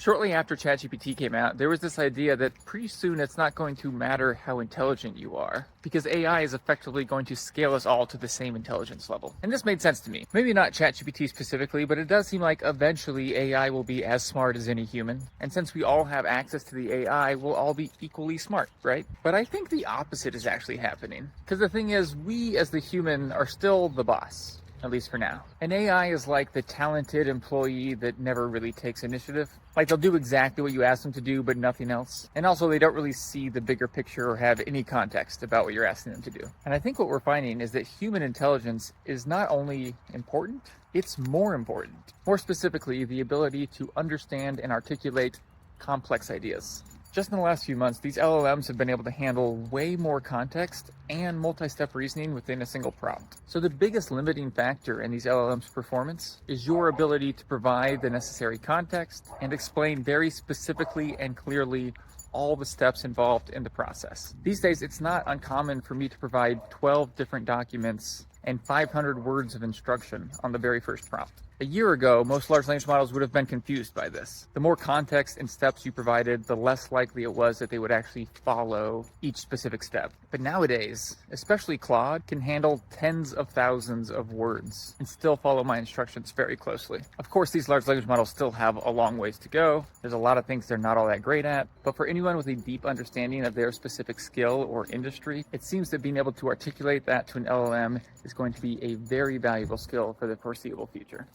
Shortly after ChatGPT came out, there was this idea that pretty soon it's not going to matter how intelligent you are, because AI is effectively going to scale us all to the same intelligence level. And this made sense to me. Maybe not ChatGPT specifically, but it does seem like eventually AI will be as smart as any human. And since we all have access to the AI, we'll all be equally smart, right? But I think the opposite is actually happening. Because the thing is, we as the human are still the boss. At least for now. An AI is like the talented employee that never really takes initiative. Like they'll do exactly what you ask them to do, but nothing else. And also they don't really see the bigger picture or have any context about what you're asking them to do. And I think what we're finding is that human intelligence is not only important, it's more important. More specifically, the ability to understand and articulate complex ideas. Just in the last few months, these LLMs have been able to handle way more context and multi-step reasoning within a single prompt. So the biggest limiting factor in these LLMs' performance is your ability to provide the necessary context and explain very specifically and clearly all the steps involved in the process. These days, it's not uncommon for me to provide 12 different documents and 500 words of instruction on the very first prompt. A year ago, most large language models would have been confused by this. The more context and steps you provided, the less likely it was that they would actually follow each specific step. But nowadays, especially Claude, can handle tens of thousands of words and still follow my instructions very closely. Of course, these large language models still have a long ways to go. There's a lot of things they're not all that great at, but for anyone with a deep understanding of their specific skill or industry, it seems that being able to articulate that to an LLM is going to be a very valuable skill for the foreseeable future.